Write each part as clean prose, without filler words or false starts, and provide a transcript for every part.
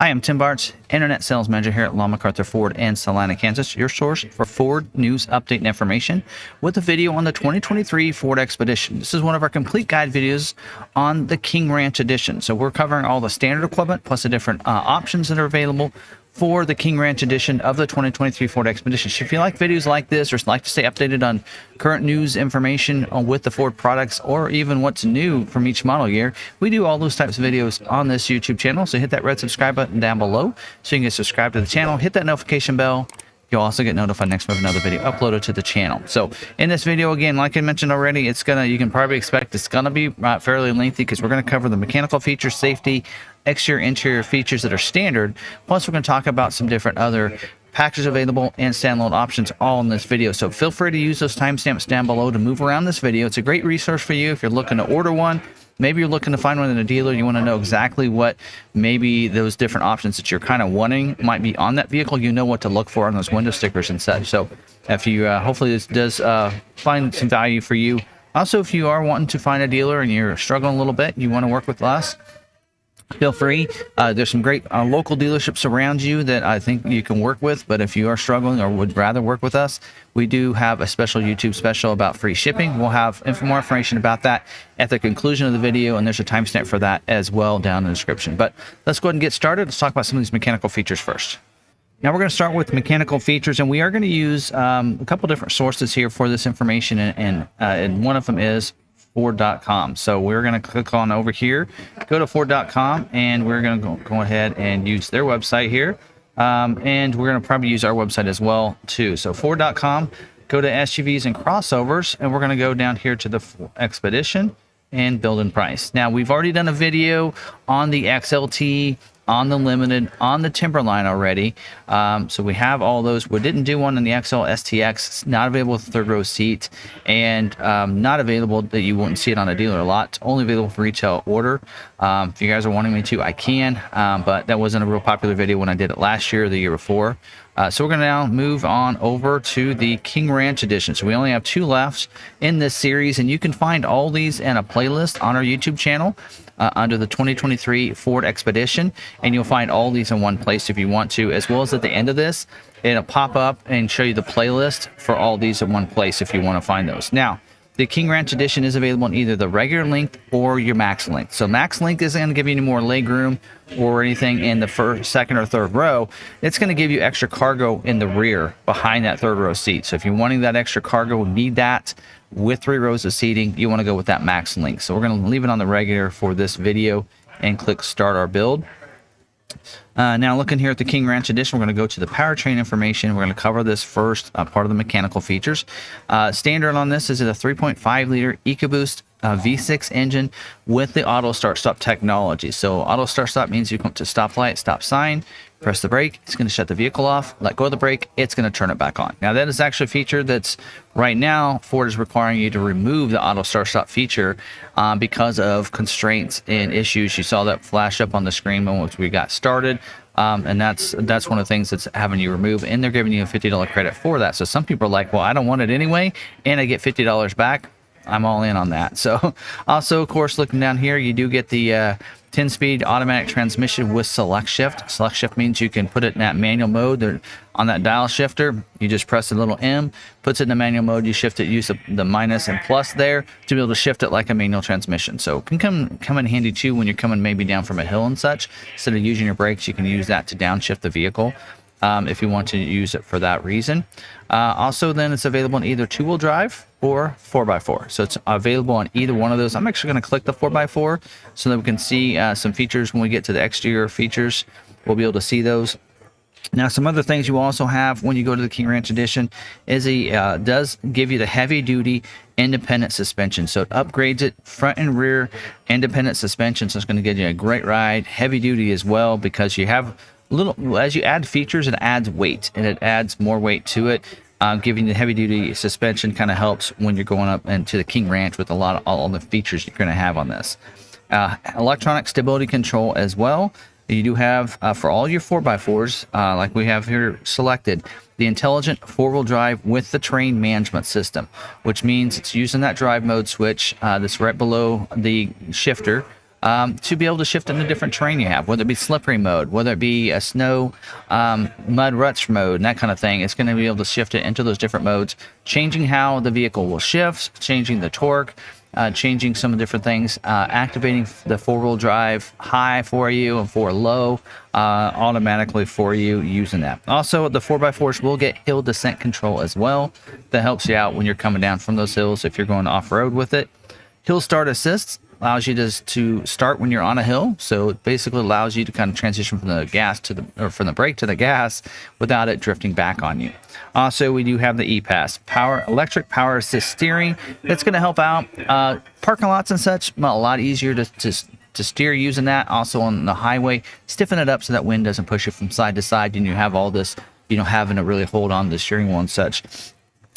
Hi, I'm Tim Bartz, Internet Sales Manager here at McArthur Ford in Salina, Kansas, your source for Ford news, update, and information with a video on the 2023 Ford Expedition. This is one of our complete guide videos on the King Ranch Edition. So we're covering all the standard equipment plus the different options that are available for the King Ranch edition of the 2023 Ford Expedition. So if you like videos like this or like to stay updated on current news information with the Ford products or even what's new from each model year, we do all those types of videos on this YouTube channel. So hit that red subscribe button down below so you can get subscribed to the channel. Hit that notification bell. You'll also get notified next time another video uploaded to the channel. So in this video, again, like I mentioned already, you can probably expect it's gonna be fairly lengthy because we're gonna cover the mechanical features, safety, exterior, interior features that are standard. Plus, we're gonna talk about some different other packages available and standalone options all in this video. So feel free to use those timestamps down below to move around this video. It's a great resource for you if you're looking to order one. Maybe you're looking to find one in a dealer. You want to know exactly what maybe those different options that you're kind of wanting might be on that vehicle. You know what to look for on those window stickers and such. So if you hopefully this does find some value for you. Also, if you are wanting to find a dealer and you're struggling a little bit, you want to work with us, feel free. There's some great local dealerships around you that I think you can work with, but if you are struggling or would rather work with us, we do have a special YouTube special about free shipping. We'll have more information about that at the conclusion of the video, and there's a timestamp for that as well down in the description. But let's go ahead and get started. Let's talk about some of these mechanical features first. Now we're going to start with mechanical features, and we are going to use a couple different sources here for this information, and one of them is Ford.com. So we're going to click on over here, go to Ford.com, and we're going to go ahead and use their website here. And we're going to probably use our website as well too. So Ford.com, go to SUVs and crossovers, and we're going to go down here to the Expedition and build and price. Now we've already done a video on the XLT, on the Limited, on the Timberline already. So we have all those. We didn't do one in the XL STX. It's not available with third row seat, and not available that you wouldn't see it on a dealer lot. It's only available for retail order. If you guys are wanting me to, I can, but that wasn't a real popular video when I did it last year or the year before. So we're going to now move on over to the King Ranch Edition. So we only have 2 left in this series, and you can find all these in a playlist on our YouTube channel under the 2023 Ford Expedition, and you'll find all these in one place if you want to, as well as at the end of this, it'll pop up and show you the playlist for all these in one place if you want to find those. Now, the King Ranch Edition is available in either the regular length or your max length. So max length isn't going to give you any more leg room or anything in the first, second, or third row. It's going to give you extra cargo in the rear behind that third row seat. So if you're wanting that extra cargo, need that with 3 rows of seating, you want to go with that max length. So we're going to leave it on the regular for this video and click Start Our Build. Now looking here at the King Ranch Edition, we're going to go to the powertrain information. We're going to cover this first, part of the mechanical features. Standard on this is a 3.5 liter EcoBoost V6 engine with the auto start stop technology. So auto start stop means you come to stoplight, stop sign, press the brake, it's going to shut the vehicle off, let go of the brake, it's going to turn it back on. Now that is actually a feature that's right now Ford is requiring you to remove the auto start stop feature because of constraints and issues. You saw that flash up on the screen once we got started. And that's one of the things that's having you remove, and they're giving you a $50 credit for that. So some people are like, well, I don't want it anyway, and I get $50 back. I'm all in on that. So also, of course, looking down here, you do get the 10-speed automatic transmission with select shift. Select shift means you can put it in that manual mode. On that dial shifter, you just press the little M, puts it in the manual mode. You shift it, use the minus and plus there to be able to shift it like a manual transmission. So it can come in handy too when you're coming maybe down from a hill and such. Instead of using your brakes, you can use that to downshift the vehicle if you want to use it for that reason. Also, then it's available in either 2-wheel drive or 4x4. So it's available on either one of those. I'm actually going to click the 4x4 so that we can see some features when we get to the exterior features. We'll be able to see those. Now, some other things you also have when you go to the King Ranch Edition is does give you the heavy-duty independent suspension. So it upgrades it front and rear independent suspension. So it's going to give you a great ride, heavy-duty as well, because you have as you add features, it adds weight, and it adds more weight to it. Giving the heavy-duty suspension kind of helps when you're going up into the King Ranch with all the features you're going to have on this. Electronic stability control as well. You do have, for all your 4x4s, like we have here selected, the intelligent 4-wheel drive with the terrain management system, which means it's using that drive mode switch that's right below the shifter to be able to shift into different terrain you have, whether it be slippery mode, whether it be a snow, mud ruts mode, and that kind of thing. It's going to be able to shift it into those different modes, changing how the vehicle will shift, changing the torque, changing some different things, activating the four-wheel drive high for you and for low automatically for you using that. Also, the 4x4s will get hill descent control as well. That helps you out when you're coming down from those hills if you're going off-road with it. Hill start assist allows you to start when you're on a hill, so it basically allows you to kind of transition from the gas to from the brake to the gas without it drifting back on you. Also, we do have the E-Pass, electric power assist steering. That's going to help out parking lots and such. A lot easier to steer using that. Also on the highway, stiffen it up so that wind doesn't push you from side to side, and you have all this, having to really hold on to the steering wheel and such.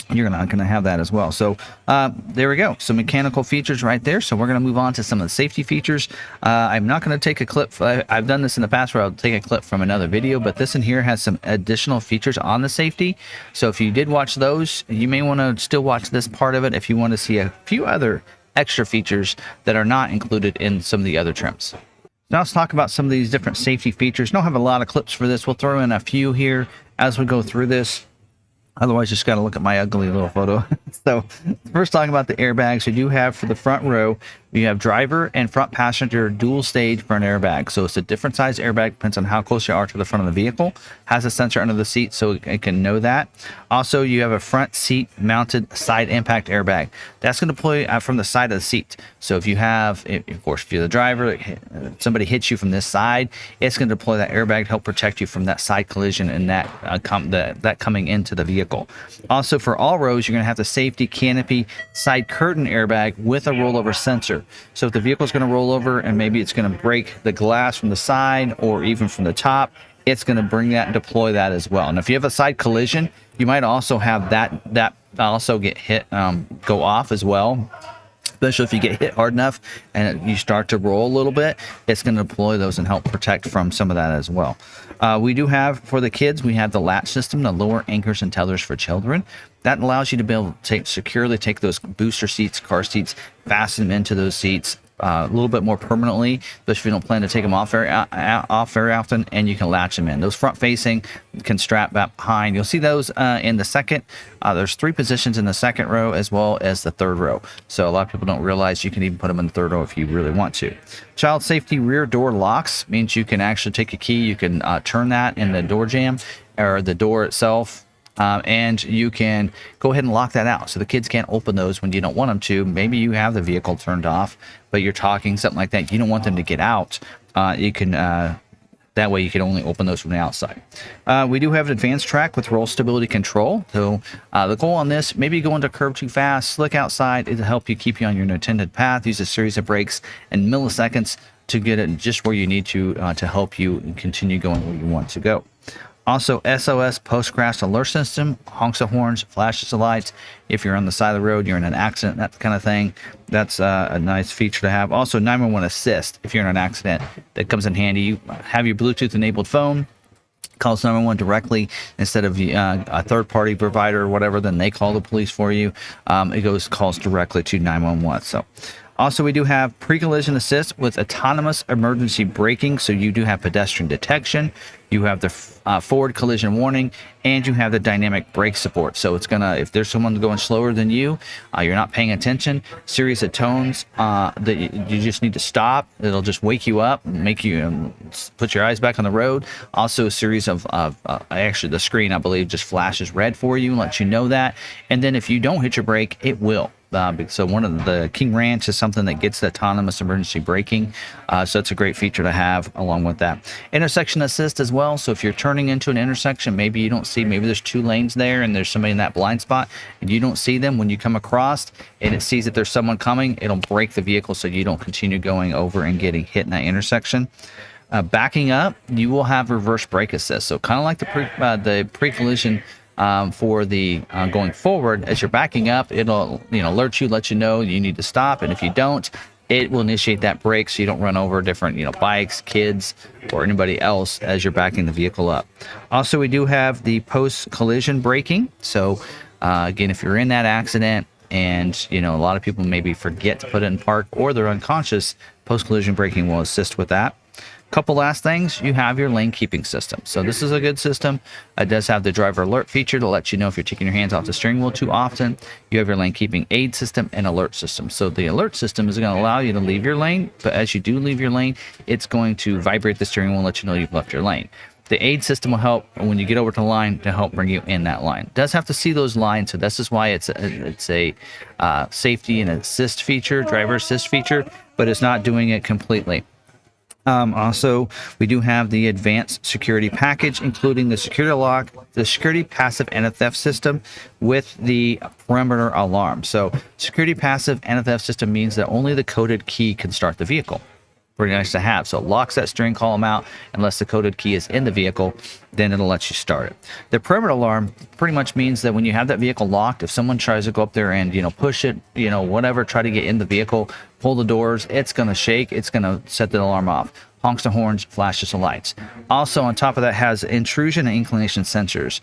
You're not going to have that as well. So there we go. Some mechanical features right there. So we're going to move on to some of the safety features. I'm not going to take a clip. I've done this in the past where I'll take a clip from another video, but this in here has some additional features on the safety. So if you did watch those, you may want to still watch this part of it if you want to see a few other extra features that are not included in some of the other trims. Now let's talk about some of these different safety features. Don't have a lot of clips for this. We'll throw in a few here as we go through this. Otherwise, just got to look at my ugly little photo. So first, talking about the airbags, we do have for the front row, we have driver and front passenger dual stage front airbag. So it's a different size airbag, depends on how close you are to the front of the vehicle. Has a sensor under the seat so it can know that. Also, you have a front seat mounted side impact airbag. That's going to deploy from the side of the seat. So if you have, of course, if you're the driver, somebody hits you from this side, it's going to deploy that airbag to help protect you from that side collision and that coming into the vehicle. Also, for all rows, you're going to have the safety canopy side curtain airbag with a rollover sensor. So if the vehicle is going to roll over and maybe it's going to break the glass from the side or even from the top, it's going to bring that and deploy that as well. And if you have a side collision, you might also have that also get hit, go off as well. Especially if you get hit hard enough and you start to roll a little bit, it's going to deploy those and help protect from some of that as well. We do have, for the kids, we have the latch system, the lower anchors and tethers for children. That allows you to be able to securely take those booster seats, car seats, fasten them into those seats a little bit more permanently, especially if you don't plan to take them off very often, and you can latch them in. Those front facing can strap back behind. You'll see those in the second. There's 3 positions in the second row as well as the third row. So a lot of people don't realize you can even put them in the third row if you really want to. Child safety rear door locks means you can actually take a key, you can turn that in the door jamb or the door itself. And you can go ahead and lock that out so the kids can't open those when you don't want them to. Maybe you have the vehicle turned off, but you're talking, something like that. You don't want them to get out. You can that way you can only open those from the outside. We do have an advanced track with roll stability control. So the goal on this, maybe you go into a curve too fast, slick outside, it'll help you keep you on your intended path. Use a series of brakes in milliseconds to get it just where you need to help you continue going where you want to go. Also, SOS post-crash alert system, honks of horns, flashes of lights. If you're on the side of the road, you're in an accident, that kind of thing. That's a nice feature to have. Also, 911 assist. If you're in an accident, that comes in handy. You have your Bluetooth-enabled phone, calls 911 directly instead of a third-party provider or whatever. Then they call the police for you. It calls directly to 911. So. Also, we do have pre-collision assist with autonomous emergency braking, so you do have pedestrian detection, you have the forward collision warning, and you have the dynamic brake support. So it's gonna, if there's someone going slower than you, you're not paying attention, series of tones that you just need to stop. It'll just wake you up, make you put your eyes back on the road. Also, a series of actually the screen, I believe, just flashes red for you and lets you know that. And then if you don't hit your brake, it will. So one of the King Ranch is something that gets the autonomous emergency braking. So it's a great feature to have along with that. Intersection assist as well. So if you're turning into an intersection, maybe you don't see, maybe there's 2 lanes there and there's somebody in that blind spot and you don't see them when you come across and it sees that there's someone coming, it'll brake the vehicle so you don't continue going over and getting hit in that intersection. Backing up, you will have reverse brake assist. So kind of like the pre-collision for the going forward, as you're backing up, it'll alert you, let you know you need to stop, and if you don't, it will initiate that brake so you don't run over different bikes, kids, or anybody else as you're backing the vehicle up. Also, we do have the post collision braking. So again, if you're in that accident and you know, a lot of people maybe forget to put it in park, or they're unconscious. Post collision braking will assist with that. Couple last things, you have your lane keeping system. So this is a good system. It does have the driver alert feature to let you know if you're taking your hands off the steering wheel too often. You have your lane keeping aid system and alert system. So the alert system is going to allow you to leave your lane, but as you do leave your lane, it's going to vibrate the steering wheel and let you know you've left your lane. The aid system will help when you get over to the line to help bring you in that line. It does have to see those lines, so this is why it's a safety and assist feature, driver assist feature, but it's not doing it completely. Also, we do have the advanced security package, including the security lock, the security passive anti-theft system with the perimeter alarm. So security passive anti-theft system means that only the coded key can start the vehicle. Pretty nice to have. So it locks that steering column out unless the coded key is in the vehicle, then it'll let you start it. The perimeter alarm pretty much means that when you have that vehicle locked, if someone tries to go up there and, you know, push it, you know, whatever, try to get in the vehicle, pull the doors, it's going to shake, it's going to set the alarm off. Honks the horns, flashes the lights. Also, on top of that, has intrusion and inclination sensors,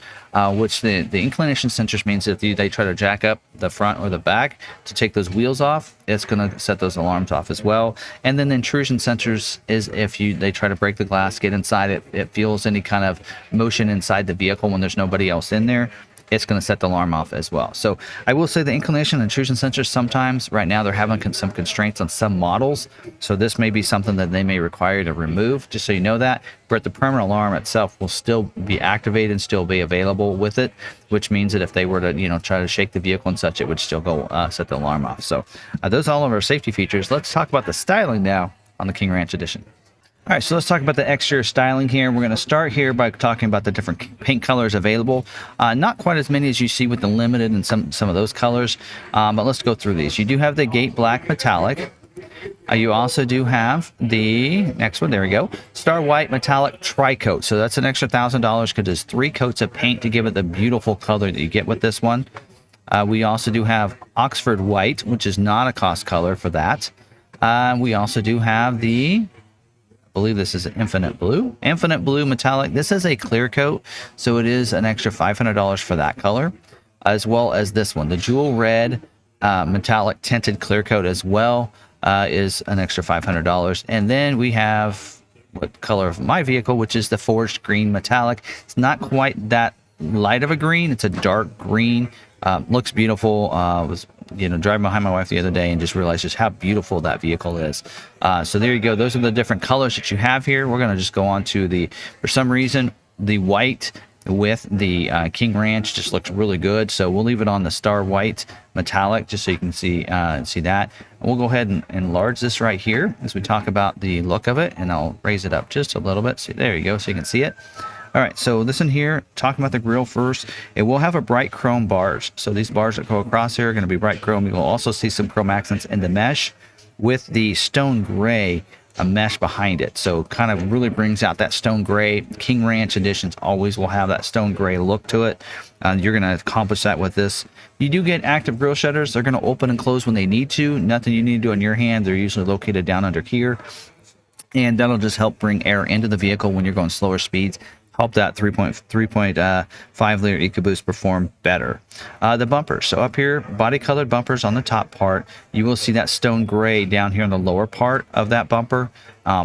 which the inclination sensors means if they try to jack up the front or the back to take those wheels off, it's going to set those alarms off as well. And then the intrusion sensors is if they try to break the glass, get inside it, it feels any kind of motion inside the vehicle when there's nobody else in there, it's going to set the alarm off as well. So I will say the inclination and intrusion sensors, sometimes right now they're having some constraints on some models. So this may be something that they may require to remove, just so you know that. But the perimeter alarm itself will still be activated and still be available with it, which means that if they were to, you know, try to shake the vehicle and such, it would still go set the alarm off. So those are all of our safety features. Let's talk about the styling now on the King Ranch Edition. All right, so let's talk about the exterior styling here. We're going to start here by talking about the different paint colors available. Not quite as many as you see with the Limited and some of those colors, but let's go through these. You do have the Gate Black Metallic. You also do have the next one, there we go, Star White Metallic Tri-Coat. So that's an extra $1,000 because there's 3 coats of paint to give it the beautiful color that you get with this one. We also do have Oxford White, which is not a cost color for that. We also do have the, I believe this is an Infinite Blue Metallic. This is a clear coat, so it is an extra $500 for that color, as well as this one, the Jewel Red Metallic Tinted Clear Coat as well, is an extra $500. And then we have what color of my vehicle, which is the Forged Green Metallic. It's not quite that light of a green, it's a dark green. Looks beautiful. Was, you know, driving behind my wife the other day and just realized just how beautiful that vehicle is. So there you go. Those are the different colors that you have here. We're going to just go on to the, for some reason, the white with the King Ranch just looks really good. So we'll leave it on the Star White Metallic just so you can see that. We'll go ahead and enlarge this right here as we talk about the look of it, and I'll raise it up just a little bit. See, there you go, so you can see it. All right, so this in here, talking about the grille first, it will have a bright chrome bars. So these bars that go across here are going to be bright chrome. You will also see some chrome accents in the mesh with the stone gray mesh behind it. So kind of really brings out that stone gray. King Ranch editions always will have that stone gray look to it. You're going to accomplish that with this. You do get active grille shutters. They're going to open and close when they need to. Nothing you need to do on your hand. They're usually located down under here. And that'll just help bring air into the vehicle when you're going slower speeds. Help that 3.5 liter EcoBoost perform better. The bumpers. So up here, body colored bumpers on the top part. You will see that stone gray down here on the lower part of that bumper.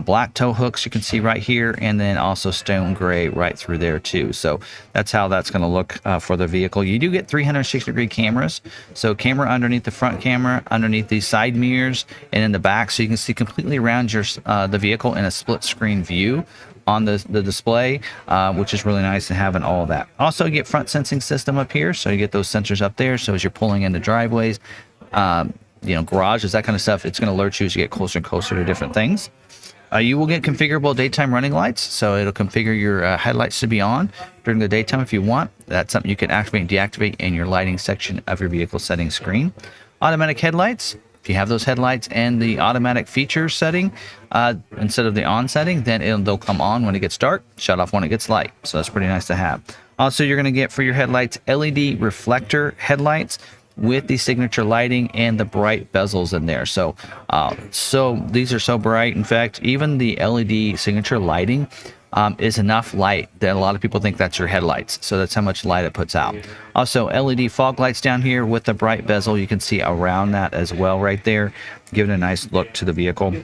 Black tow hooks you can see right here, and then also stone gray right through there too. So that's how that's going to look for the vehicle. You do get 360-degree cameras. So camera underneath the front camera, underneath these side mirrors, and in the back, so you can see completely around your the vehicle in a split screen view on the display, which is really nice to have in all of that. Also, you get front sensing system up here, so you get those sensors up there. So as you're pulling into driveways, you know, garages, that kind of stuff, it's going to alert you as you get closer and closer to different things. You will get configurable daytime running lights, so it'll configure your headlights to be on during the daytime if you want. That's something you can activate and deactivate in your lighting section of your vehicle settings screen. Automatic headlights. If you have those headlights and the automatic feature setting instead of the on setting, then they'll come on when it gets dark, shut off when it gets light. So that's pretty nice to have. Also, you're going to get for your headlights LED reflector headlights with the signature lighting and the bright bezels in there. So these are so bright. In fact, even the LED signature lighting is enough light that a lot of people think that's your headlights. So that's how much light it puts out. Also, LED fog lights down here with the bright bezel. You can see around that as well right there, giving a nice look to the vehicle.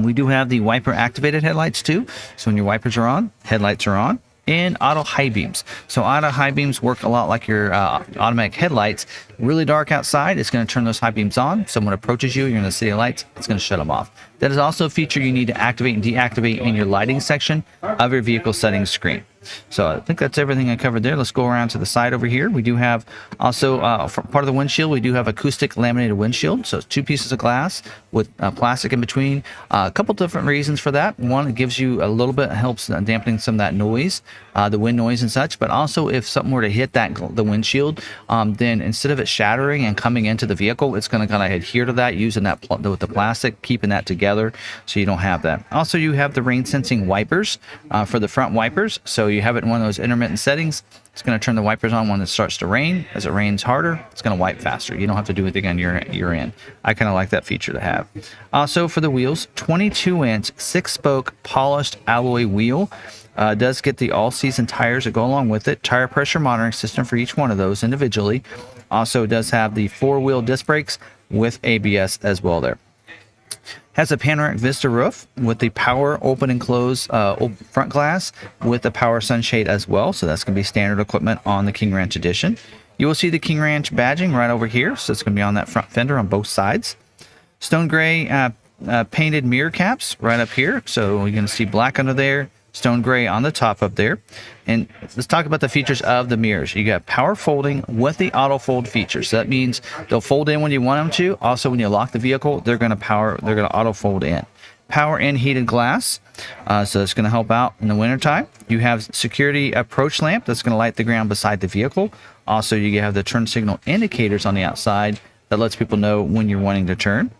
We do have the wiper activated headlights too. So when your wipers are on, headlights are on. And auto high beams. So auto high beams work a lot like your automatic headlights. Really dark outside, it's going to turn those high beams on. Someone approaches you, you're in the city lights, it's going to shut them off. That is also a feature you need to activate and deactivate in your lighting section of your vehicle settings screen. So I think that's everything I covered there. Let's go around to the side over here. We do have also for part of the windshield, we do have acoustic laminated windshield. So it's 2 pieces of glass with plastic in between. A couple different reasons for that. One, it gives you a little bit, helps dampening some of that noise, the wind noise and such. But also if something were to hit the windshield, then instead of it shattering and coming into the vehicle, it's going to kind of adhere to that using that with the plastic, keeping that together so you don't have that. Also, you have the rain sensing wipers for the front wipers. So you have it in one of those intermittent settings. It's going to turn the wipers on when it starts to rain. As it rains harder, it's going to wipe faster. You don't have to do anything on your end. I kind of like that feature to have. Also for the wheels, 22-inch 6-spoke polished alloy wheel. Does get the all-season tires that go along with it. Tire pressure monitoring system for each one of those individually. Also does have the 4-wheel disc brakes with ABS as well there. Has a panoramic vista roof with the power open and close front glass with the power sunshade as well. So that's going to be standard equipment on the King Ranch Edition. You will see the King Ranch badging right over here. So it's going to be on that front fender on both sides. Stone gray painted mirror caps right up here. So you're going to see black under there. Stone gray on the top up there. And let's talk about the features of the mirrors. You got power folding with the auto fold feature. So that means they'll fold in when you want them to. Also, when you lock the vehicle, they're going to auto fold in. Power and heated glass. So it's going to help out in the wintertime. You have security approach lamp that's going to light the ground beside the vehicle. Also, you have the turn signal indicators on the outside that lets people know when you're wanting to turn.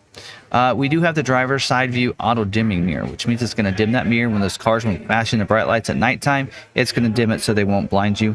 We do have the driver's side view auto dimming mirror, which means it's going to dim that mirror when those cars were flashing the bright lights at nighttime. It's going to dim it so they won't blind you.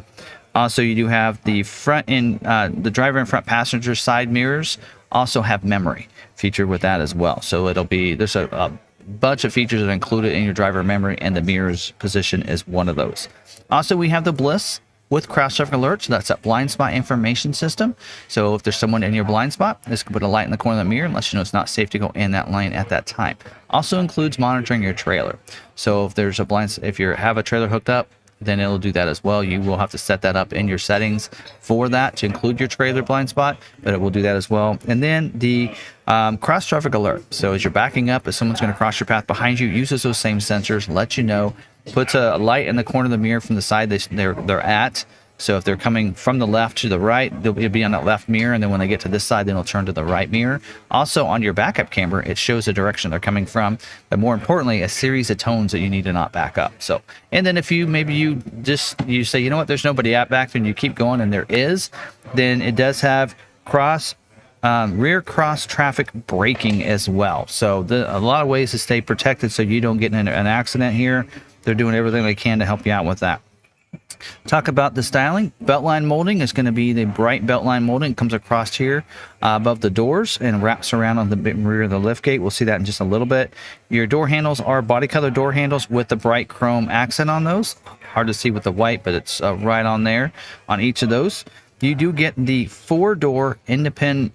Also, you do have the front and the driver and front passenger side mirrors also have memory featured with that as well. So there's a bunch of features that are included in your driver memory, and the mirrors position is one of those. Also, we have the Bliss with cross traffic alerts. That's that blind spot information system. So if there's someone in your blind spot, this can put a light in the corner of the mirror and let you know it's not safe to go in that lane at that time. Also includes monitoring your trailer. So if there's if you have a trailer hooked up, then it'll do that as well. You will have to set that up in your settings for that to include your trailer blind spot, but it will do that as well. And then the cross traffic alert. So as you're backing up, if someone's going to cross your path behind you, uses those same sensors, let you know, puts a light in the corner of the mirror from the side they're at. So if they're coming from the left to the right, it'll be on that left mirror, and then when they get to this side, then it'll turn to the right mirror. Also on your backup camera, it shows the direction they're coming from, but more importantly, a series of tones that you need to not back up. So, and then if you say, you know what, there's nobody at back, and you keep going and there is, then it does have rear cross traffic braking as well. So a lot of ways to stay protected so you don't get in an accident here. They're doing everything they can to help you out with that. Talk about the styling. Beltline molding is going to be the bright beltline molding. It comes across here above the doors and wraps around on the rear of the liftgate. We'll see that in just a little bit. Your door handles are body color door handles with the bright chrome accent on those. Hard to see with the white, but it's right on there on each of those. You do get the four-door intelligent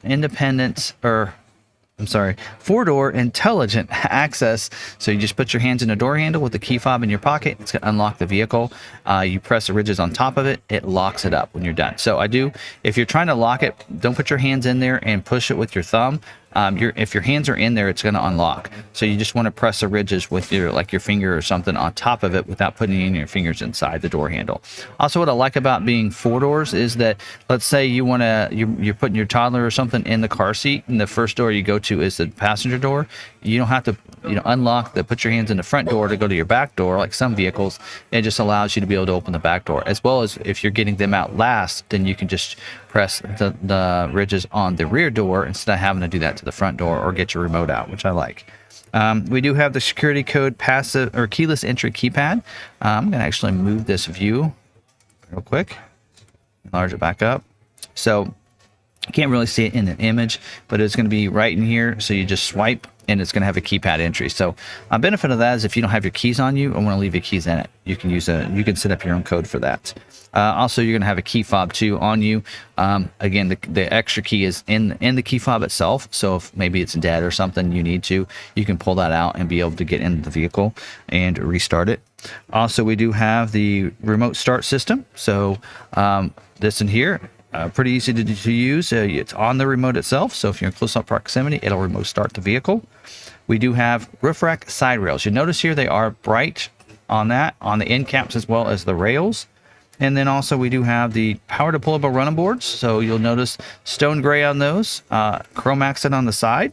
access. So you just put your hands in a door handle with the key fob in your pocket. It's going to unlock the vehicle. You press the ridges on top of it. It locks it up when you're done. So if you're trying to lock it, don't put your hands in there and push it with your thumb. If your hands are in there, it's going to unlock. So you just want to press the ridges with your finger or something on top of it without putting in your fingers inside the door handle. Also, what I like about being four doors is that, let's say you're putting your toddler or something in the car seat, and the first door you go to is the passenger door. You don't have to put your hands in the front door to go to your back door like some vehicles. It just allows you to be able to open the back door, as well as if you're getting them out last, then you can just press the ridges on the rear door instead of having to do that to the front door or get your remote out, which I like. We do have the security code passive or keyless entry keypad. I'm going to actually move this view real quick, enlarge it back up. So You can't really see it in the image, but it's going to be right in here. So you just swipe and it's going to have a keypad entry. So a benefit of that is if you don't have your keys on you and want to leave your keys in it, you can you can set up your own code for that. Also, you're going to have a key fob too on you. Again, the extra key is in the key fob itself. So if maybe it's dead or something, you can pull that out and be able to get into the vehicle and restart it. Also, we do have the remote start system. So this in here, pretty easy to use. It's on the remote itself. So if you're in close-up proximity, it'll remote start the vehicle. We do have roof rack side rails. You notice here they are bright on the end caps as well as the rails. And then also we do have the power deployable running boards. So you'll notice stone gray on those, chrome accent on the side.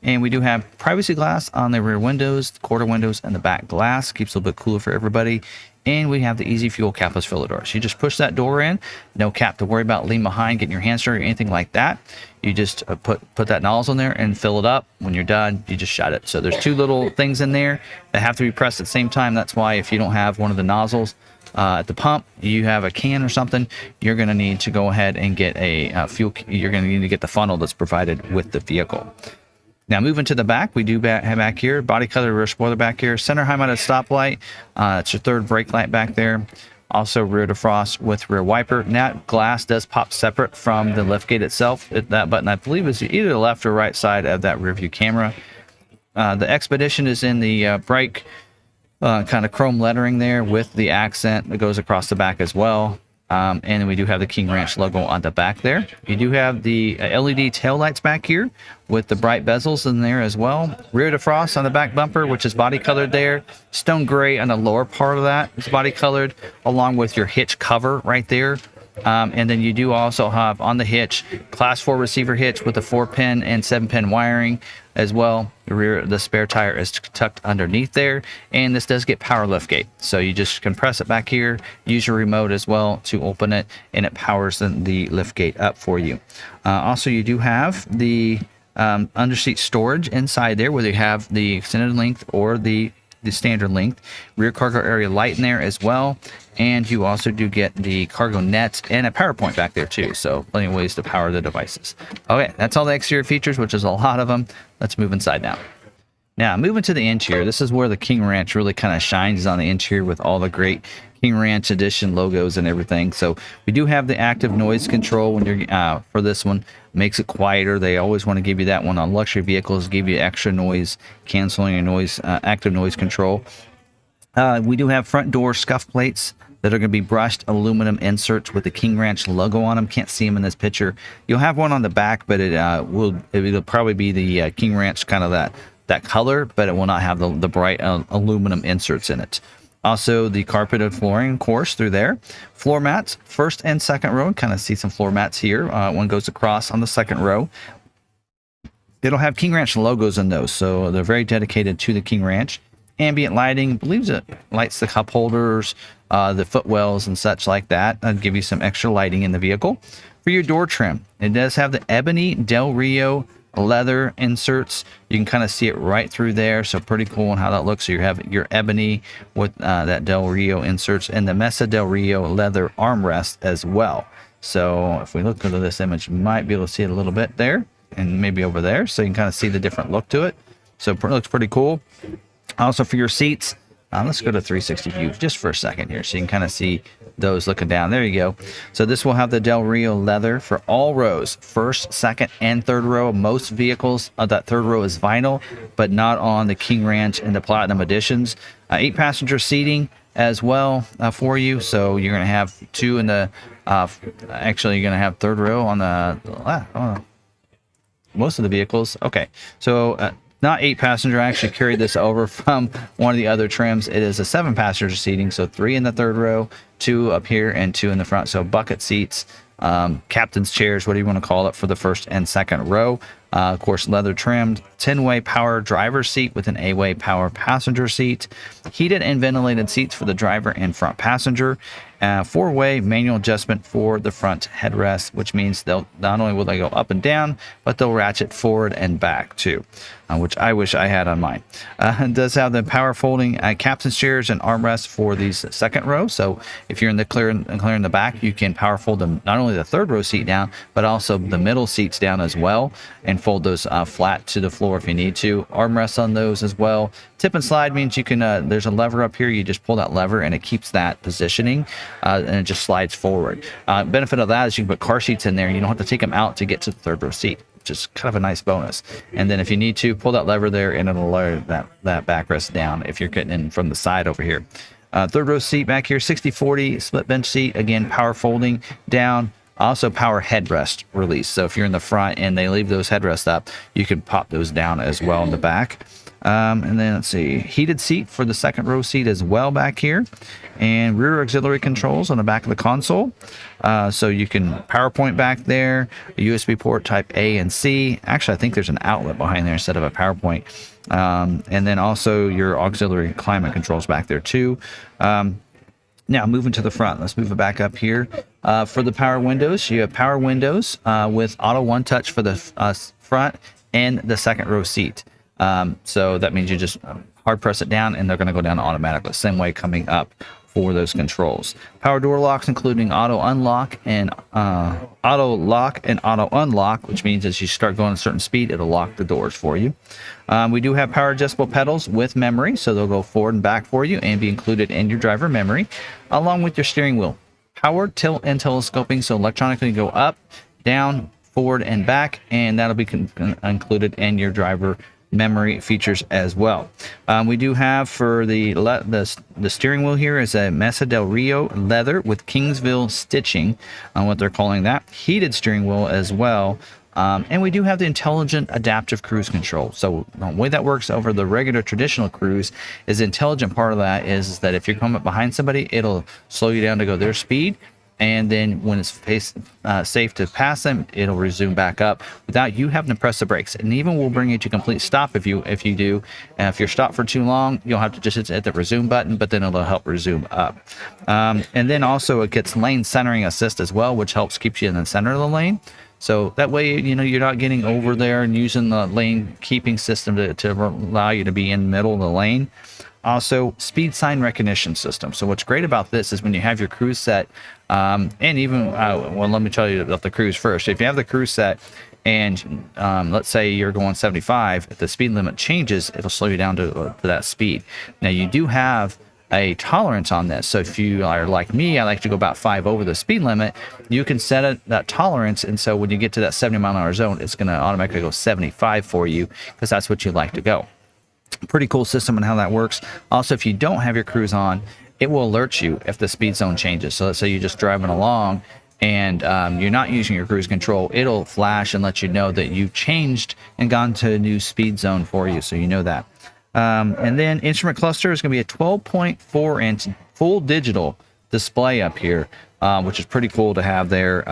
And we do have privacy glass on the rear windows, the quarter windows, and the back glass. Keeps it a little bit cooler for everybody. And we have the easy fuel capless filler door. So you just push that door in, no cap to worry about leaving behind, getting your hands dirty or anything like that. You just put that nozzle in there and fill it up. When you're done, you just shut it. So there's two little things in there that have to be pressed at the same time. That's why if you don't have one of the nozzles at the pump, you have a can or something, you're going to need to go ahead and get a fuel. You're going to need to get the funnel that's provided with the vehicle. Now moving to the back, we do have back here, body color rear spoiler back here, center high mounted stoplight. It's your third brake light back there. Also rear defrost with rear wiper. Now glass does pop separate from the liftgate itself. That button, I believe, is either the left or right side of that rear view camera. The Expedition is in the brake kind of chrome lettering there with the accent that goes across the back as well. And then we do have the King Ranch logo on the back there. You do have the LED tail lights back here with the bright bezels in there as well. Rear defrost on the back bumper, which is body colored there. Stone gray on the lower part of that is body colored, along with your hitch cover right there. And then you do also have on the hitch, class 4 receiver hitch with the 4-pin and 7-pin wiring as well. The spare tire is tucked underneath there, and this does get power liftgate. So you just can press it back here, use your remote as well to open it, and it powers the liftgate up for you. Also, you do have the underseat storage inside there, whether you have the extended length or the standard length. Rear cargo area light in there as well. And you also do get the cargo net and a power point back there too. So plenty of ways to power the devices. Okay, that's all the exterior features, which is a lot of them. Let's move inside now. Now, moving to the interior, this is where the King Ranch really kind of shines, on the interior with all the great King Ranch edition logos and everything. So we do have the active noise control when you're for this one. Makes it quieter. They always want to give you that one on luxury vehicles, give you extra noise canceling and noise active noise control. We do have front door scuff plates that are going to be brushed aluminum inserts with the King Ranch logo on them. Can't see them in this picture. You'll have one on the back, but it'll probably be the King Ranch kind of that color, but it will not have the bright aluminum inserts in it. Also, the carpeted flooring, of course, through there. Floor mats, first and second row. Kind of see some floor mats here. One goes across on the second row. It'll have King Ranch logos in those, so they're very dedicated to the King Ranch. Ambient lighting, I believe it lights the cup holders, the footwells and such like that. That'll give you some extra lighting in the vehicle. For your door trim, it does have the ebony Del Rio leather inserts. You can kind of see it right through there, so pretty cool on how that looks. So you have your ebony with that Del Rio inserts and the Mesa Del Rio leather armrest as well. So if we look into this image, you might be able to see it a little bit there and maybe over there, so you can kind of see the different look to it. So it looks pretty cool. Also for your seats, let's go to 360 view just for a second here, so you can kind of see those looking down. There you go. So this will have the Del Rio leather for all rows, first, second, and third row. Most vehicles, that third row is vinyl, but not on the King Ranch and the Platinum Editions. 8-passenger seating as well for you. So you're going to have 2 in the, actually you're going to have third row on the, most of the vehicles. Okay. So, not 8-passenger. I actually carried this over from one of the other trims. It is a 7-passenger seating, so 3 in the third row, 2 up here, and 2 in the front. So bucket seats, captain's chairs, whatever you want to call it, for the first and second row. Of course, leather trimmed, 10-way power driver's seat with an 8-way power passenger seat, heated and ventilated seats for the driver and front passenger, 4-way manual adjustment for the front headrest, which means they'll not only will they go up and down, but they'll ratchet forward and back too, which I wish I had on mine. It does have the power folding captain's chairs and armrests for these second row. So if you're in the clear in the back, you can power fold them, not only the third row seat down, but also the middle seats down as well, and fold those flat to the floor if you need to. Armrests on those as well. Tip and slide means you can, there's a lever up here, you just pull that lever and it keeps that positioning, and it just slides forward. Benefit of that is you can put car seats in there and you don't have to take them out to get to the third row seat, which is kind of a nice bonus. And then if you need to, pull that lever there and it'll lower that backrest down if you're getting in from the side over here. Third row seat back here, 60/40 split bench seat, again, power folding down. Also power headrest release. So if you're in the front and they leave those headrests up, you can pop those down as well in the back. And then let's see, heated seat for the second row seat as well back here, and rear auxiliary controls on the back of the console. So you can PowerPoint back there, a USB port type A and C. Actually, I think there's an outlet behind there instead of a PowerPoint. And then also your auxiliary climate controls back there too. Now moving to the front, let's move it back up here. For the power windows, you have power windows with auto one touch for the front and the second row seat. So that means you just hard press it down and they're going to go down automatically. Same way coming up for those controls. Power door locks, including auto unlock and auto lock and auto unlock, which means as you start going a certain speed, it'll lock the doors for you. We do have power adjustable pedals with memory, so they'll go forward and back for you and be included in your driver memory, along with your steering wheel. Power tilt and telescoping, so electronically go up, down, forward, and back, and that'll be included in your driver memory features as well. We do have for the steering wheel here is a Mesa del Rio leather with Kingsville stitching on what they're calling that. Heated steering wheel as well. And we do have the intelligent adaptive cruise control. So the way that works over the regular traditional cruise is the intelligent part of that is that if you're coming up behind somebody, it'll slow you down to go their speed. And then when it's safe to pass them, it'll resume back up without you having to press the brakes. And even will bring you to complete stop if you do. And if you're stopped for too long, you'll have to just hit the resume button, but then it'll help resume up. And then also it gets lane centering assist as well, which helps keep you in the center of the lane. So that way, you're not getting over there and using the lane keeping system to allow you to be in the middle of the lane. Also, speed sign recognition system. So what's great about this is when you have your cruise set, and even, well, let me tell you about the cruise first. If you have the cruise set and let's say you're going 75, if the speed limit changes, it'll slow you down to that speed. Now, you do have a tolerance on this. So if you are like me, I like to go about 5 over the speed limit, you can set that tolerance. And so when you get to that 70-mile-an-hour zone, it's going to automatically go 75 for you because that's what you like to go. Pretty cool system and how that works. Also, if you don't have your cruise on, it will alert you if the speed zone changes. So let's say you're just driving along and you're not using your cruise control, it'll flash and let you know that you've changed and gone to a new speed zone for you. So you know that. And then instrument cluster is going to be a 12.4-inch full digital display up here, which is pretty cool to have there.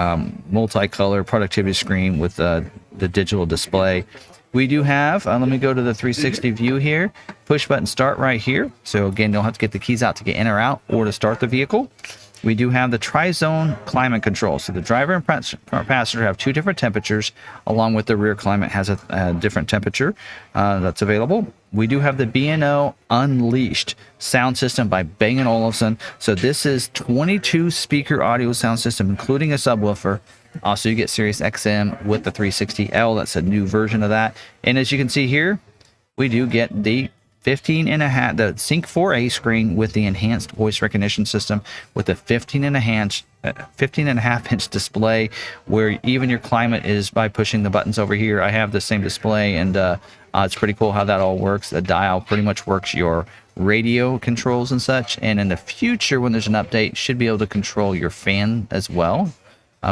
Multicolor productivity screen with the digital display. We do have, let me go to the 360 view here, push button start right here. So again, don't have to get the keys out to get in or out or to start the vehicle. We do have the tri-zone climate control. So the driver and passenger have 2 different temperatures, along with the rear climate has a different temperature that's available. We do have the B&O Unleashed sound system by Bang & Olufsen. So this is 22 speaker audio sound system, including a subwoofer. Also, you get Sirius XM with the 360L. That's a new version of that. And as you can see here, we do get the 15.5, the Sync 4A screen with the enhanced voice recognition system with the 15.5-inch display, where even your climate is by pushing the buttons over here. I have the same display, and it's pretty cool how that all works. The dial pretty much works your radio controls and such. And in the future, when there's an update, you should be able to control your fan as well.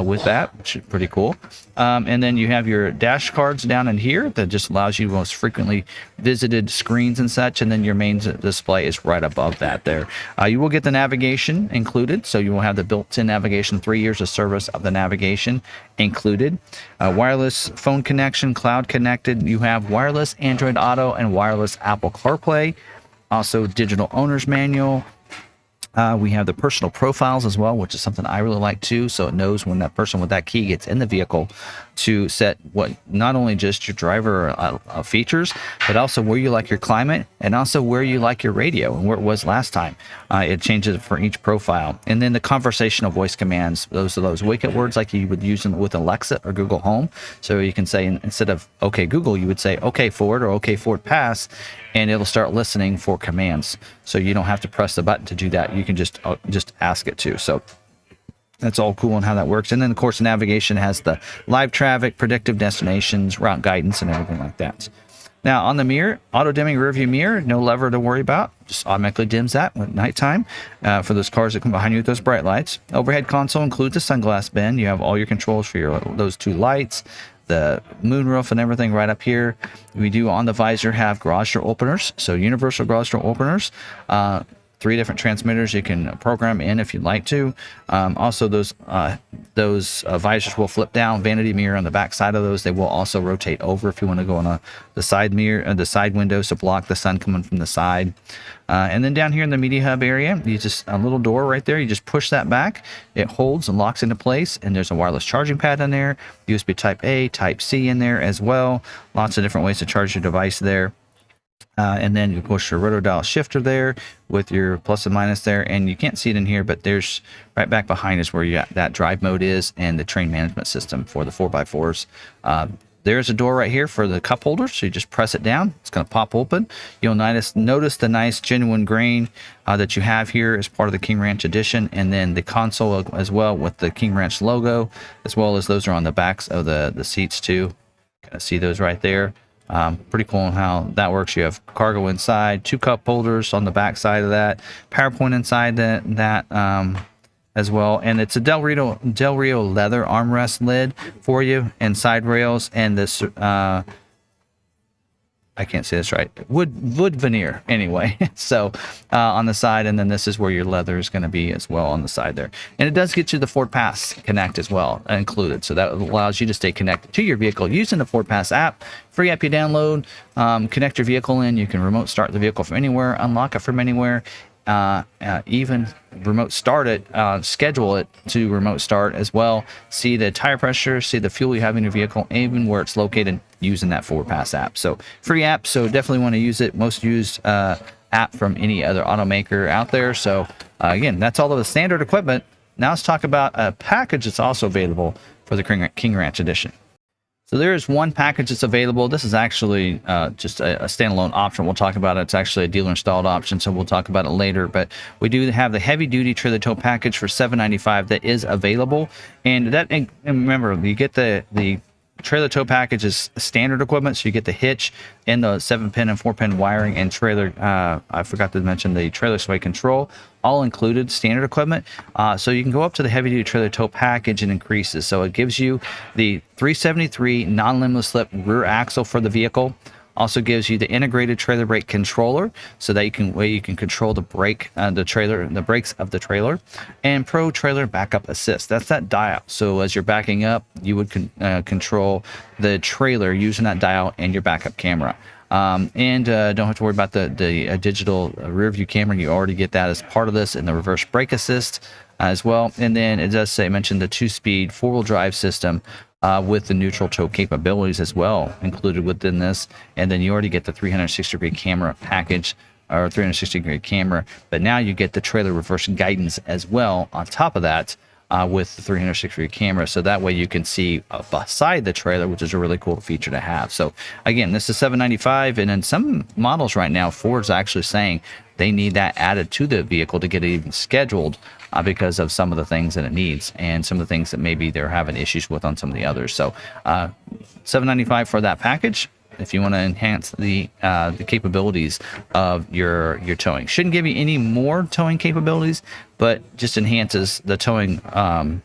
With that, which is pretty cool. And then you have your dash cards down in here that just allows you most frequently visited screens and such, and then your main display is right above that there. You will get the navigation included, so you will have the built-in navigation, 3 years of service of the navigation included. Wireless phone connection, cloud connected. You have wireless Android Auto and wireless Apple CarPlay. Also digital owner's manual. We have the personal profiles as well, which is something I really like too. So it knows when that person with that key gets in the vehicle to set what not only just your driver features, but also where you like your climate and also where you like your radio and where it was last time. It changes for each profile. And then the conversational voice commands, those are those wake up words like you would use with Alexa or Google Home. So you can say, instead of OK Google, you would say OK forward or OK forward pass, and it'll start listening for commands. So you don't have to press the button to do that. You can just ask it to. So that's all cool on how that works. And then, of course, the navigation has the live traffic, predictive destinations, route guidance, and everything like that. Now, on the mirror, auto-dimming rearview mirror, no lever to worry about. Just automatically dims that at nighttime for those cars that come behind you with those bright lights. Overhead console includes a sunglass bin. You have all your controls for those two lights, the moonroof and everything right up here. We do on the visor have garage door openers, so universal garage door openers. 3 different transmitters you can program in if you'd like to. Also, those visors will flip down. Vanity mirror on the back side of those. They will also rotate over if you want to go on the side mirror, the side windows to block the sun coming from the side. And then down here in the media hub area, you just a little door right there. You just push that back. It holds and locks into place. And there's a wireless charging pad in there. USB Type A, Type C in there as well. Lots of different ways to charge your device there. And then you push your rotodial shifter there with your plus and minus there, and you can't see it in here, but there's right back behind is where that drive mode is, and the train management system for the 4x4s. There's a door right here for the cup holder, so you just press it down. It's going to pop open. You'll notice the nice genuine grain that you have here as part of the King Ranch edition, and then the console as well with the King Ranch logo, as well as those are on the backs of the seats too. Kind of see those right there. Pretty cool on how that works. You have cargo inside, 2 cup holders on the back side of that, PowerPoint inside that as well, and it's a Del Rio leather armrest lid for you, and side rails, and this I can't say this right, wood veneer anyway. So on the side, and then this is where your leather is going to be as well on the side there. And it does get you the Ford Pass Connect as well included, so that allows you to stay connected to your vehicle using the Ford Pass app. Free app you download, connect your vehicle in. You can remote start the vehicle from anywhere, unlock it from anywhere, even remote start it, schedule it to remote start as well. See the tire pressure, see the fuel you have in your vehicle, even where it's located using that Ford Pass app. So free app, so definitely want to use it. Most used app from any other automaker out there. So again, that's all of the standard equipment. Now let's talk about a package that's also available for the King Ranch edition. So there is one package that's available. This is actually just a standalone option. We'll talk about it. It's actually a dealer installed option, so we'll talk about it later. But we do have the heavy duty trailer tow package for $795 that is available. And remember, you get the trailer tow package is standard equipment, so you get the hitch and the 7-pin and 4-pin wiring and trailer. I forgot to mention the trailer sway control, all included standard equipment. So you can go up to the heavy duty trailer tow package and increases. So it gives you the 373 non-limitless slip rear axle for the vehicle. Also gives you the integrated trailer brake controller, so that you can control the brakes of the trailer, and Pro Trailer Backup Assist. That's that dial. So as you're backing up, you would control the trailer using that dial and your backup camera. And don't have to worry about the digital rear view camera. You already get that as part of this, and the reverse brake assist as well. And then it does mention the 2-speed 4-wheel drive system with the neutral tow capabilities as well included within this. And then you already get the 360-degree camera package, or 360-degree camera, but now you get the trailer reverse guidance as well on top of that with the 360-degree camera, so that way you can see beside the trailer, which is a really cool feature to have. So again, this is $795, and in some models right now, Ford's actually saying they need that added to the vehicle to get it even scheduled because of some of the things that it needs and some of the things that maybe they're having issues with on some of the others. So $795 for that package if you want to enhance the capabilities of your towing. Shouldn't give you any more towing capabilities, but just enhances the towing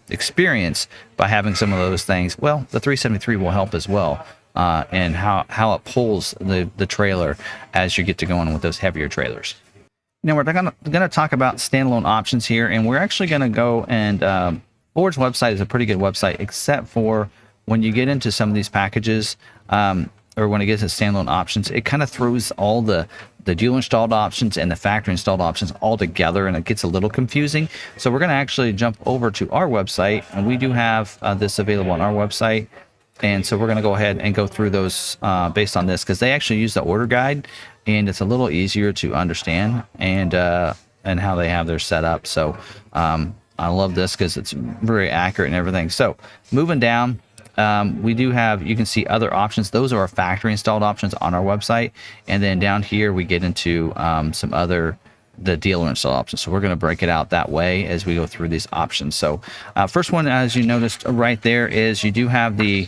experience by having some of those things. Well, the 373 will help as well, and how it pulls the trailer as you get to going with those heavier trailers. Now we're going to talk about standalone options here, and we're actually going to go and Ford's website is a pretty good website, except for when you get into some of these packages. or when it gets to standalone options, it kind of throws all the dealer installed options and the factory installed options all together, and it gets a little confusing. So we're going to actually jump over to our website, and we do have this available on our website. And so we're going to go ahead and go through those based on this, because they actually use the order guide, and it's a little easier to understand and how they have their set up. So I love this because it's very accurate and everything. So moving down, we do have, you can see other options. Those are our factory installed options on our website. And then down here, we get into some other, the dealer install options. So we're going to break it out that way as we go through these options. So first one, as you noticed right there, is you do have the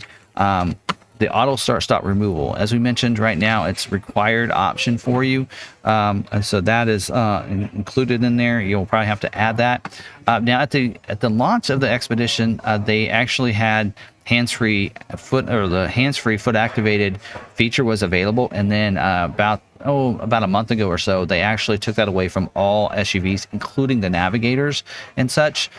auto start stop removal. As we mentioned, right now it's required option for you, and so that is included in there. You'll probably have to add that. Now at the launch of the Expedition, they actually had hands-free foot, or the hands-free foot activated feature was available, and then about a month ago or so, they actually took that away from all SUVs, including the Navigators and such.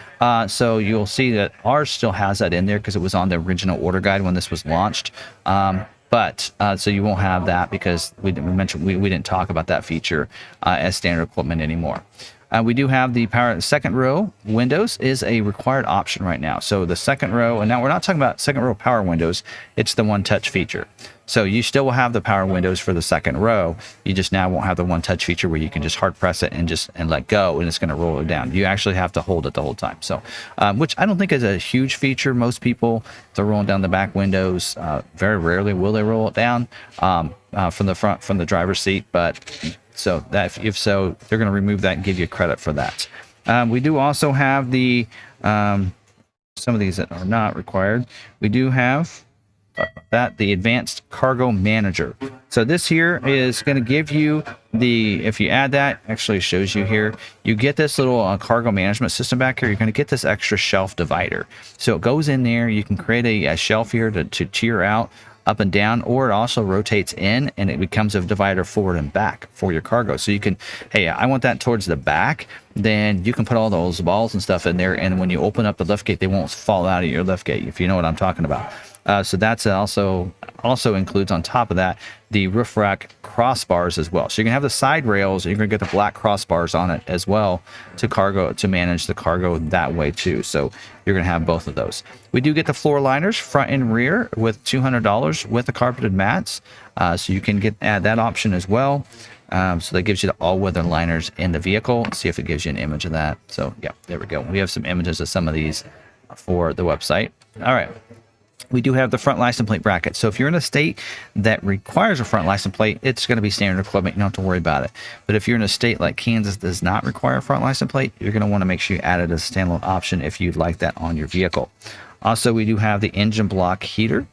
So you'll see that ours still has that in there because it was on the original order guide when this was launched. But so you won't have that because we didn't talk about that feature as standard equipment anymore. We do have the power second row windows is a required option right now. So the second row, and now we're not talking about second row power windows, it's the one touch feature. So you still will have the power windows for the second row. You just now won't have the one touch feature where you can just hard press it and let go, and it's going to roll it down. You actually have to hold it the whole time. So, which I don't think is a huge feature. Most people, if they're rolling down the back windows, very rarely will they roll it down from the front, from the driver's seat. But so that if so, they're going to remove that and give you credit for that. We do also have the some of these that are not required. We do have, talk about that, the advanced cargo manager. So this here is going to give you the, if you add that, actually shows you here, you get this little cargo management system back here. You're going to get this extra shelf divider. So it goes in there. You can create a shelf here to tier out up and down, or it also rotates in and it becomes a divider forward and back for your cargo. So you can, hey, I want that towards the back, then you can put all those balls and stuff in there, and when you open up the lift gate, they won't fall out of your lift gate, if you know what I'm talking about. So that's also includes, on top of that, the roof rack crossbars as well. So you can have the side rails, you're going to get the black crossbars on it as well to manage the cargo that way too. So you're going to have both of those. We do get the floor liners front and rear with $200 with the carpeted mats. So you can add that option as well. So that gives you the all-weather liners in the vehicle. Let's see if it gives you an image of that. So yeah, there we go. We have some images of some of these for the website. All right. We do have the front license plate bracket. So if you're in a state that requires a front license plate, it's going to be standard equipment. You don't have to worry about it. But if you're in a state like Kansas that does not require a front license plate, you're going to want to make sure you add it as a standalone option if you'd like that on your vehicle. Also, we do have the engine block heater.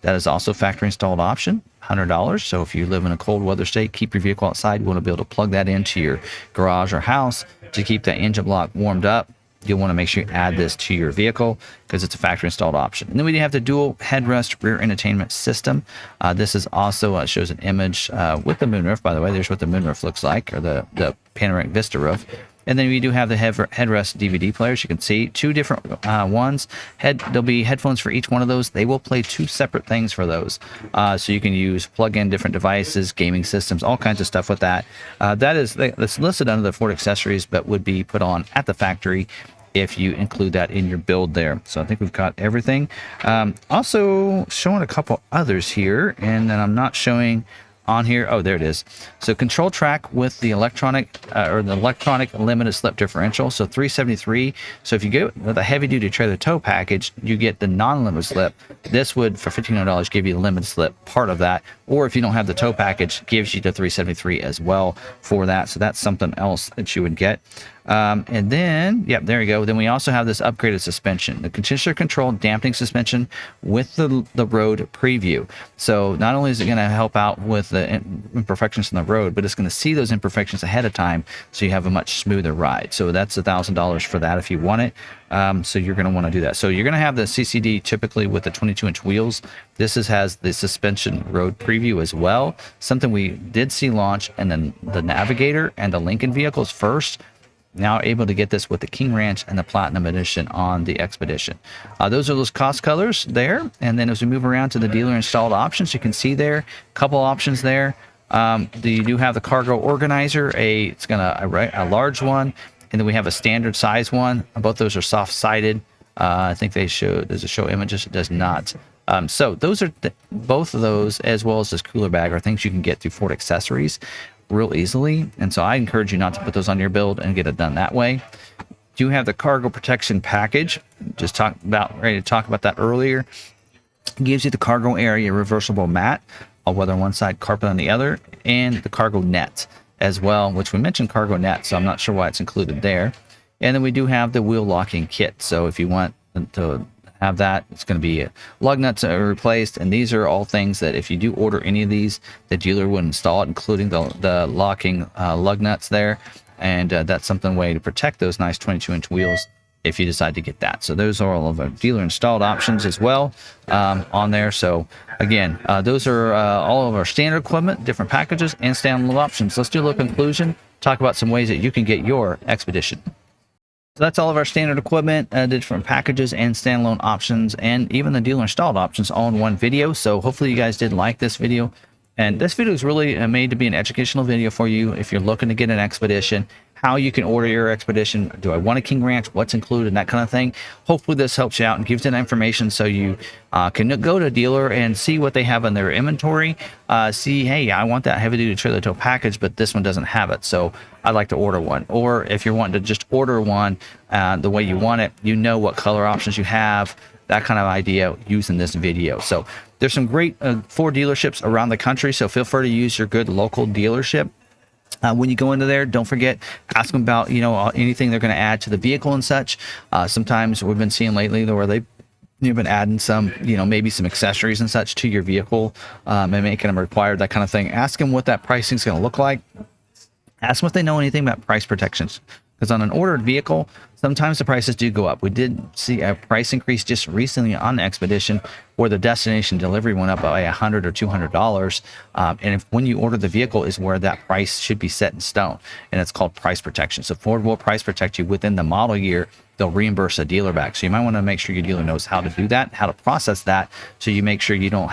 That is also factory installed option, $100. So if you live in a cold weather state, keep your vehicle outside, you want to be able to plug that into your garage or house to keep that engine block warmed up. You'll want to make sure you add this to your vehicle because it's a factory installed option. And then we have the dual headrest rear entertainment system. This is also shows an image with the moonroof, by the way. There's what the moonroof looks like, or the panoramic vista roof. And then we do have the headrest DVD players. You can see two different ones. There'll be headphones for each one of those. They will play two separate things for those. So you can plug in different devices, gaming systems, all kinds of stuff with that. That's listed under the Ford accessories, but would be put on at the factory if you include that in your build there. So I think we've got everything. Also showing a couple others here, and then I'm not showing on here. Oh, there it is. So control track with the electronic limited slip differential. So 373. So if you go with a heavy duty trailer tow package, you get the non-limited slip. This would, for $1,500, give you the limited slip part of that. Or if you don't have the tow package, gives you the 373 as well for that. So that's something else that you would get. And then, yep, there you go. Then we also have this upgraded suspension, the continuously controlled dampening suspension with the road preview. So not only is it going to help out with the imperfections in the road, but it's going to see those imperfections ahead of time, so you have a much smoother ride. So that's $1,000 for that if you want it. So you're going to want to do that. So you're going to have the CCD typically with the 22-inch wheels. This has the suspension road preview as well, something we did see launch, and then the Navigator and the Lincoln vehicles first. now able to get this with the King Ranch and the Platinum Edition on the Expedition. Those are those cost colors there. And then as we move around to the dealer installed options, you can see there a couple options there. You do have the cargo organizer, it's gonna a large one, and then we have a standard size one. Both those are soft sided. I think they show, does it show images? It does not. So those are both of those, as well as this cooler bag, are things you can get through Ford Accessories real easily. And so I encourage you not to put those on your build and get it done that way. Do have the cargo protection package. Ready to talk about that earlier. It gives you the cargo area reversible mat, all weather on one side, carpet on the other, and the cargo net as well, which we mentioned cargo net, so I'm not sure why it's included there. And then we do have the wheel locking kit. So if you want to have that, it's going to be lug nuts are replaced, and these are all things that if you do order any of these, the dealer would install it, including the locking lug nuts there. And that's something way to protect those nice 22-inch wheels if you decide to get that. So those are all of our dealer installed options as well on there. So again, those are all of our standard equipment, different packages, and standalone options. Let's do a little conclusion, talk about some ways that you can get your Expedition. So that's all of our standard equipment, the different packages and standalone options, and even the dealer installed options all in one video. So hopefully you guys did like this video. And this video is really made to be an educational video for you if you're looking to get an Expedition, how you can order your Expedition. Do I want a King Ranch? What's included? That kind of thing. Hopefully this helps you out and gives you that information so you can go to a dealer and see what they have in their inventory. See, hey, I want that heavy duty trailer tow package, but this one doesn't have it, so I'd like to order one. Or if you're wanting to just order one the way you want it, you know what color options you have, that kind of idea using this video. So there's some great Ford dealerships around the country, so feel free to use your good local dealership. When you go into there, don't forget, ask them about, anything they're going to add to the vehicle and such. Sometimes we've been seeing lately where you've been adding some, maybe some accessories and such to your vehicle and making them required, that kind of thing. Ask them what that pricing is going to look like. Ask them if they know anything about price protections. Because on an ordered vehicle, sometimes the prices do go up. We did see a price increase just recently on the Expedition where the destination delivery went up by $100 or $200. And when you order the vehicle is where that price should be set in stone. And it's called price protection. So Ford will price protect you within the model year. They'll reimburse a dealer back. So you might want to make sure your dealer knows how to do that, how to process that. So you make sure you don't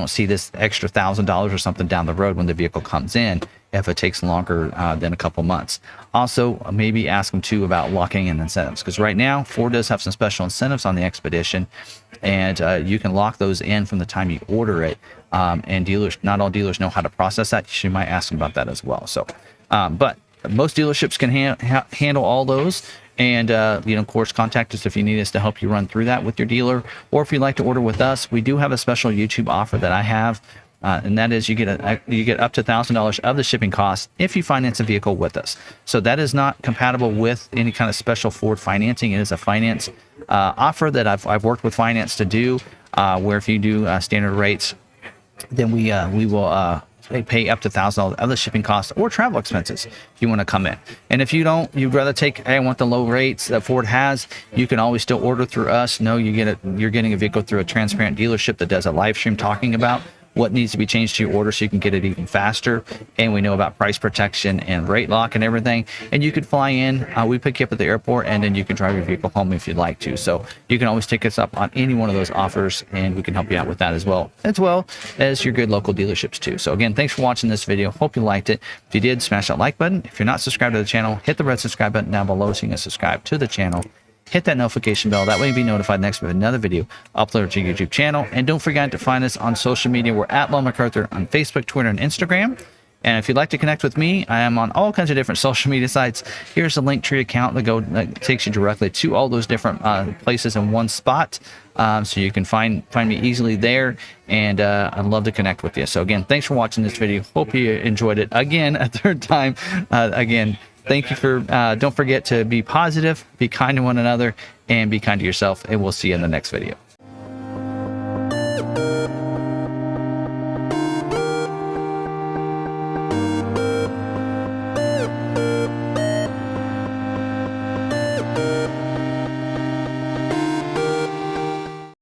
see this extra $1,000 or something down the road when the vehicle comes in, if it takes longer than a couple months. Also, maybe ask them too about locking in incentives, because right now Ford does have some special incentives on the Expedition, and you can lock those in from the time you order it. And dealers, not all dealers know how to process that. You might ask them about that as well. So, but most dealerships can handle all those. And, of course, contact us if you need us to help you run through that with your dealer. Or if you'd like to order with us, we do have a special YouTube offer that I have. And that is you get up to $1,000 of the shipping costs if you finance a vehicle with us. So that is not compatible with any kind of special Ford financing. It is a finance offer that I've worked with finance to do, where if you do standard rates, then we will pay up to $1,000 of the shipping costs or travel expenses if you want to come in. And if you don't, you'd rather take, hey, I want the low rates that Ford has, you can always still order through us. No, you're getting a vehicle through a transparent dealership that does a live stream talking about what needs to be changed to your order so you can get it even faster. And we know about price protection and rate lock and everything. And you could fly in, we pick you up at the airport, and then you can drive your vehicle home if you'd like to. So you can always take us up on any one of those offers, and we can help you out with that as well as your good local dealerships too. So again, thanks for watching this video. Hope you liked it. If you did, smash that like button. If you're not subscribed to the channel, hit the red subscribe button down below so you can subscribe to the channel. Hit that notification bell. That way you'll be notified next with another video uploaded to your YouTube channel. And don't forget to find us on social media. We're at McArthur on Facebook, Twitter, and Instagram. And if you'd like to connect with me, I am on all kinds of different social media sites. Here's a Linktree account that takes you directly to all those different places in one spot. So you can find me easily there. And I'd love to connect with you. So again, thanks for watching this video. Hope you enjoyed it. Again, a third time. Thank you for, don't forget to be positive, be kind to one another, and be kind to yourself, and we'll see you in the next video.